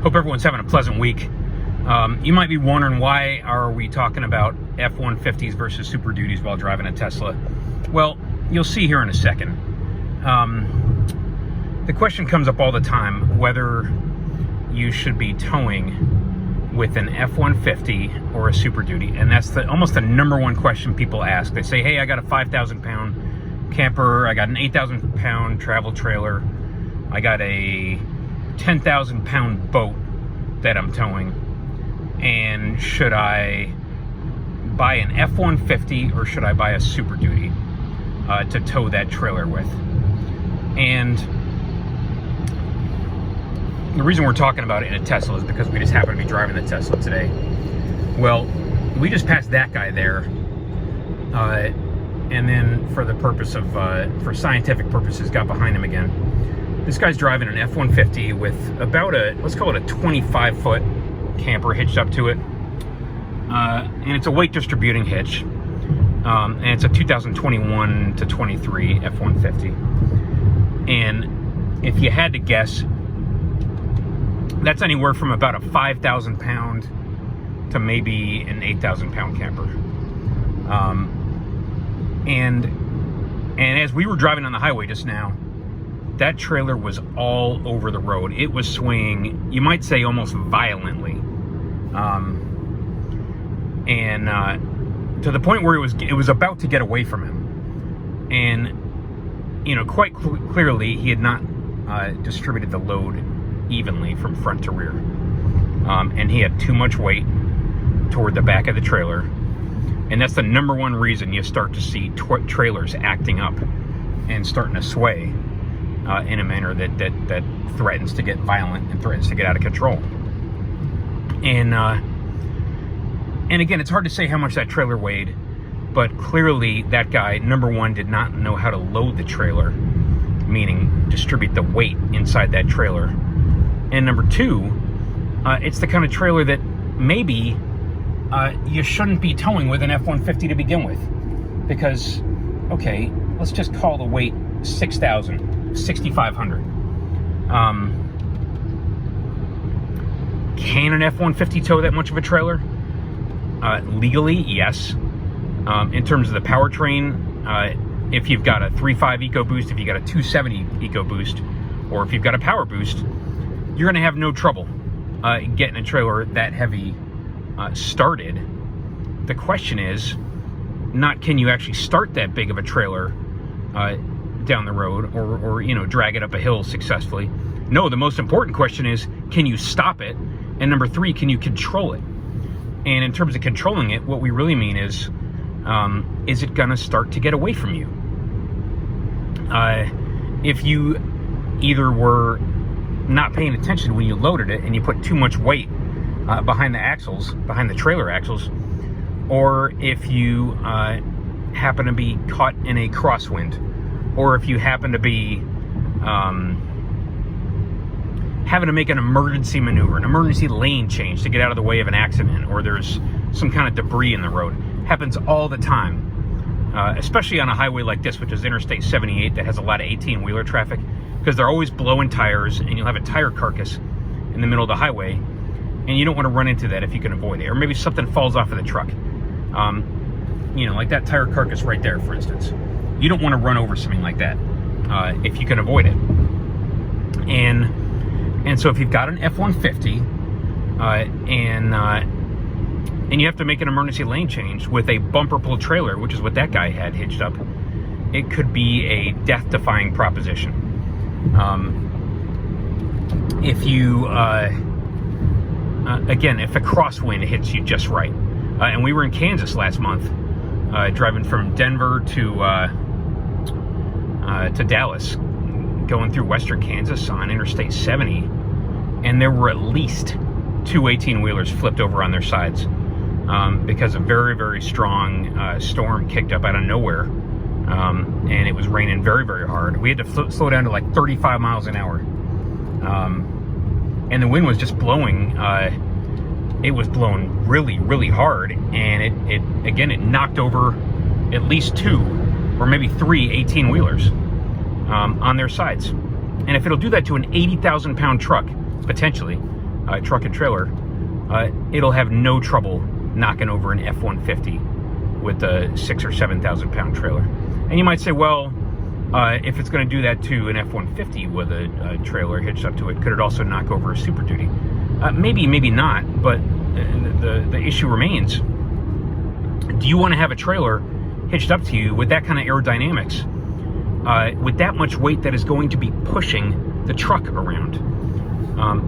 Hope everyone's having a pleasant week. You might be wondering, why are we talking about F-150s versus Super Duties while driving a Tesla? Well, you'll see here in a second. The question comes up all the time whether you should be towing with an F-150 or a Super Duty, and that's almost the number one question people ask. They say, hey, I got a 5,000 pound camper, I got an 8,000 pound travel trailer, I got a 10,000 pound boat that I'm towing, and should I buy an F-150 or should I buy a Super Duty to tow that trailer with? And the reason we're talking about it in a Tesla is because we just happen to be driving the Tesla today. Well, we just passed that guy there, and then for the purpose of, for scientific purposes, got behind him again. This guy's driving an F-150 with about a, let's call it a 25-foot camper hitched up to it. And it's a weight distributing hitch. And it's a 2021 to 23 F-150. And if you had to guess, that's anywhere from about a 5,000 pound to maybe an 8,000 pound camper. And as we were driving on the highway just now, that trailer was all over the road. It was swinging, you might say, almost violently. To the point where it was about to get away from him. And, you know, quite clearly, he had not distributed the load evenly from front to rear. And he had too much weight toward the back of the trailer. And that's the number one reason you start to see trailers acting up and starting to sway in a manner that threatens to get violent and threatens to get out of control. And again, it's hard to say how much that trailer weighed, but clearly that guy, number one, did not know how to load the trailer, meaning distribute the weight inside that trailer. And number two, it's the kind of trailer that maybe you shouldn't be towing with an F-150 to begin with. Because, okay, let's just call the weight 6,000. 6,500. Can an F-150 tow that much of a trailer? Legally, yes. In terms of the powertrain, if you've got a 3.5 EcoBoost, if you've got a 270 EcoBoost, or if you've got a Power Boost, you're going to have no trouble getting a trailer that heavy started. The question is not, can you actually start that big of a trailer down the road, or you know, drag it up a hill successfully? No, the most important question is, can you stop it? And number three, can you control it? And in terms of controlling it, what we really mean is it gonna start to get away from you? If you either were not paying attention when you loaded it and you put too much weight behind the axles, behind the trailer axles, or if you happen to be caught in a crosswind, or if you happen to be having to make an emergency maneuver, an emergency lane change to get out of the way of an accident, or there's some kind of debris in the road. Happens all the time, especially on a highway like this, which is Interstate 78, that has a lot of 18-wheeler traffic, because they're always blowing tires, and you'll have a tire carcass in the middle of the highway, and you don't want to run into that if you can avoid it. Or maybe something falls off of the truck. You know, like that tire carcass right there, for instance. You don't want to run over something like that if you can avoid it. And so if you've got an F-150 and you have to make an emergency lane change with a bumper pull trailer, which is what that guy had hitched up, it could be a death-defying proposition. If you, again, if a crosswind hits you just right. And we were in Kansas last month, driving from Denver to Dallas, going through western Kansas on Interstate 70, and there were at least two 18-wheelers flipped over on their sides because a very, very strong storm kicked up out of nowhere, and it was raining very, very hard. We had to slow down to like 35 miles an hour, and the wind was just blowing. It was blowing really, really hard, and it knocked over at least two or maybe three 18-wheelers on their sides. And if it'll do that to an 80,000 pound truck, potentially, truck and trailer, it'll have no trouble knocking over an F-150 with a 6,000 or 7,000 pound trailer. And you might say, well, if it's going to do that to an F-150 with a trailer hitched up to it, could it also knock over a Super Duty? Maybe, maybe not, but the issue remains. Do you want to have a trailer hitched up to you with that kind of aerodynamics, with that much weight that is going to be pushing the truck around?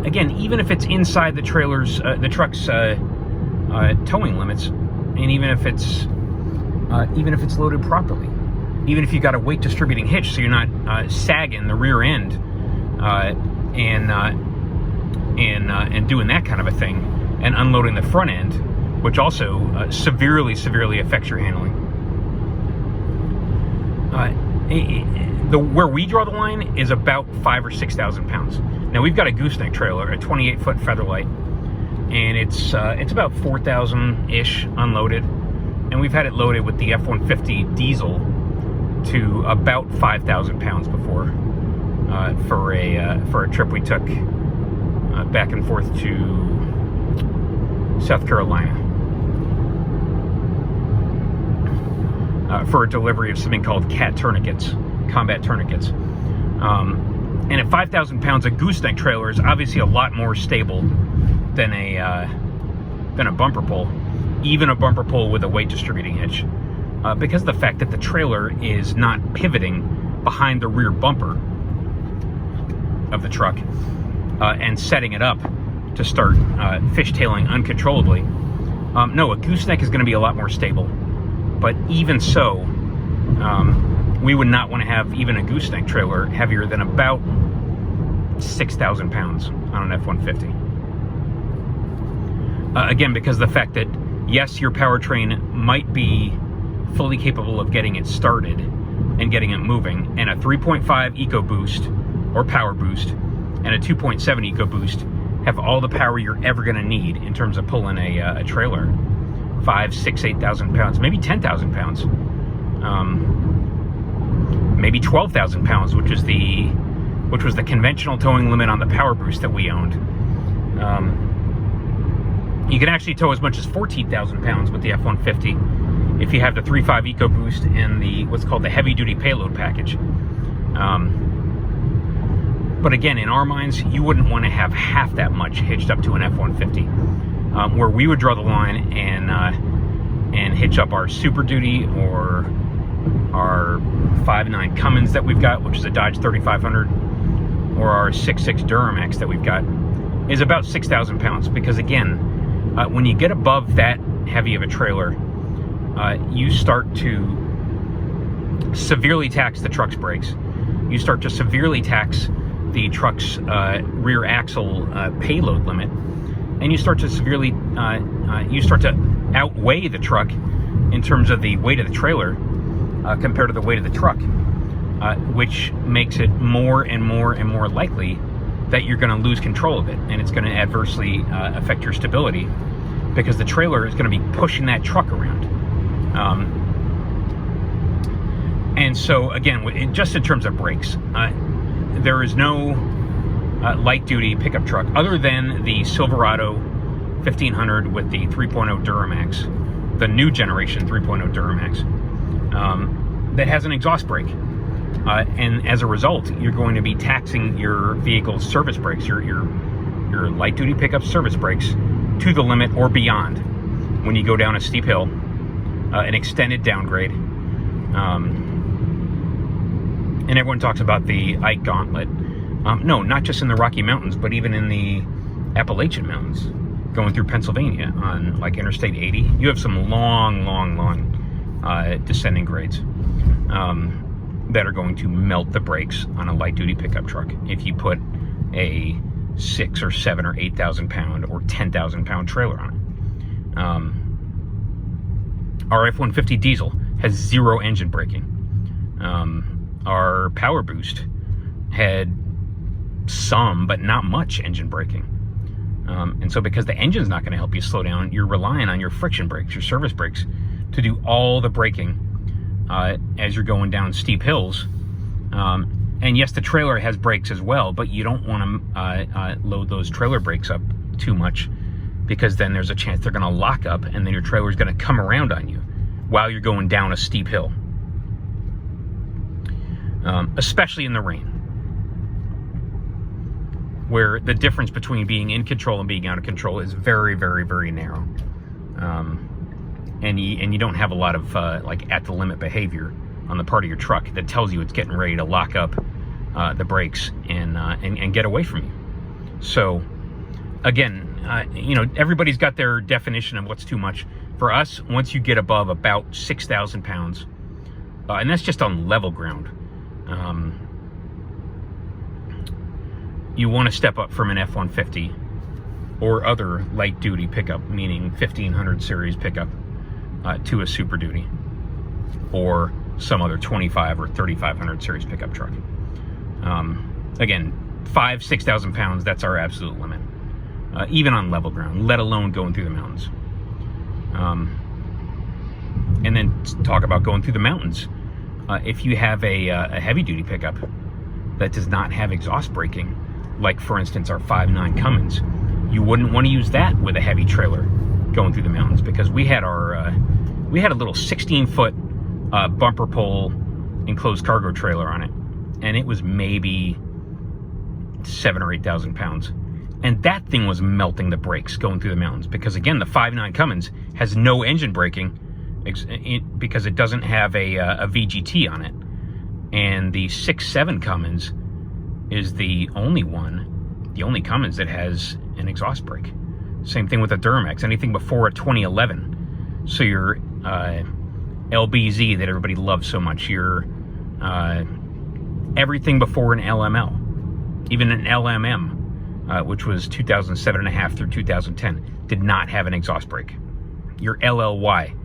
Again, even if it's inside the truck's towing limits, and even if it's loaded properly, even if you got a weight distributing hitch, so you're not sagging the rear end and doing that kind of a thing, and unloading the front end, which also severely affects your handling. Where we draw the line is about 5,000 or 6,000 pounds. Now we've got a gooseneck trailer, a 28-foot Featherlight, and it's about 4,000-ish unloaded, and we've had it loaded with the F-150 diesel to about 5,000 pounds before, for a trip we took back and forth to South Carolina for a delivery of something called CAT tourniquets, combat tourniquets. And at 5,000 pounds, a gooseneck trailer is obviously a lot more stable than a bumper pull, even a bumper pull with a weight distributing hitch, because of the fact that the trailer is not pivoting behind the rear bumper of the truck and setting it up to start fishtailing uncontrollably. No, a gooseneck is going to be a lot more stable, but even so, we would not want to have even a gooseneck trailer heavier than about 6,000 pounds on an F-150. Again, because of the fact that, yes, your powertrain might be fully capable of getting it started and getting it moving, and a 3.5 EcoBoost or Power Boost and a 2.7 EcoBoost have all the power you're ever going to need in terms of pulling a trailer. 5,000, 6,000, 8,000 pounds, maybe 10,000 pounds, maybe 12,000 pounds, which was the conventional towing limit on the Power Boost that we owned. You can actually tow as much as 14,000 pounds with the F-150 if you have the 3.5 EcoBoost and the what's called the heavy duty payload package. But again, in our minds, you wouldn't want to have half that much hitched up to an F-150. Where we would draw the line and hitch up our Super Duty or our 5.9 Cummins that we've got, which is a Dodge 3500, or our 6.6 Duramax that we've got, is about 6,000 pounds. Because again, when you get above that heavy of a trailer, you start to severely tax the truck's brakes. You start to severely tax the truck's rear axle payload limit, and you start to severely outweigh the truck in terms of the weight of the trailer compared to the weight of the truck, which makes it more and more likely that you're going to lose control of it, and it's going to adversely affect your stability, because the trailer is going to be pushing that truck around. And so again, just in terms of brakes, there is no light duty pickup truck other than the Silverado 1500 with the 3.0 Duramax, the new generation 3.0 Duramax, that has an exhaust brake. And as a result, you're going to be taxing your vehicle's service brakes, your light duty pickup service brakes, to the limit or beyond when you go down a steep hill, an extended downgrade. And everyone talks about the Ike Gauntlet. No, not just in the Rocky Mountains, but even in the Appalachian Mountains, going through Pennsylvania on like Interstate 80. You have some long descending grades that are going to melt the brakes on a light duty pickup truck if you put a 6,000 or 7,000 or 8,000 pound or 10,000 pound trailer on it. Our F-150 diesel has 0 engine braking. Our Power Boost had some, but not much, engine braking. And so because the engine's not going to help you slow down, you're relying on your friction brakes, your service brakes, to do all the braking as you're going down steep hills. And yes, the trailer has brakes as well, but you don't want to load those trailer brakes up too much, because then there's a chance they're going to lock up, and then your trailer is going to come around on you while you're going down a steep hill, especially in the rain, where the difference between being in control and being out of control is very, very, very narrow. And you don't have a lot of like at the limit behavior on the part of your truck that tells you it's getting ready to lock up the brakes and get away from you. So again, you know, everybody's got their definition of what's too much. For us, once you get above about 6,000 pounds, and that's just on level ground, you want to step up from an F-150 or other light duty pickup, meaning 1500 series pickup, to a Super Duty or some other 25 or 3500 series pickup truck. Again, 6,000 pounds, that's our absolute limit, even on level ground, let alone going through the mountains. And then talk about going through the mountains. If you have a heavy duty pickup that does not have exhaust braking, like for instance our 5.9 Cummins, you wouldn't want to use that with a heavy trailer going through the mountains, because we had a little 16-foot bumper pole enclosed cargo trailer on it, and it was maybe 7,000 or 8,000 pounds, and that thing was melting the brakes going through the mountains, because again, the 5.9 Cummins has no engine braking because it doesn't have a VGT on it, and the 6.7 Cummins is the only Cummins that has an exhaust brake. Same thing with a Duramax, anything before a 2011. So your LBZ that everybody loves so much, your everything before an LML, even an LMM, which was 2007.5 through 2010, did not have an exhaust brake. Your LLY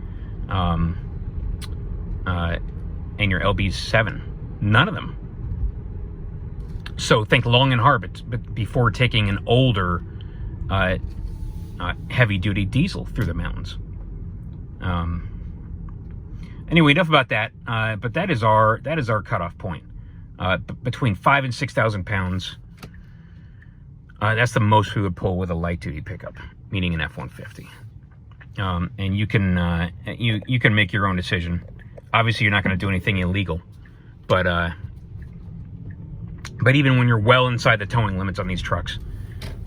and your LB7, none of them. So think long and hard, but before taking an older heavy-duty diesel through the mountains. Anyway, enough about that. But that is our cutoff point. Between 5,000 and 6,000 pounds, that's the most we would pull with a light-duty pickup, meaning an F-150. And you can you can make your own decision. Obviously, you're not going to do anything illegal, but even when you're well inside the towing limits on these trucks,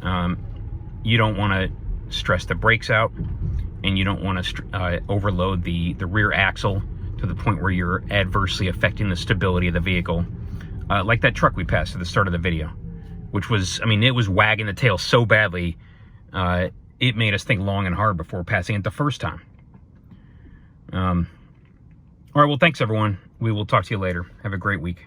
you don't want to stress the brakes out, and you don't want to overload the rear axle to the point where you're adversely affecting the stability of the vehicle, like that truck we passed at the start of the video, which was, I mean, it was wagging the tail so badly, it made us think long and hard before passing it the first time. All right, well, thanks everyone. We will talk to you later. Have a great week.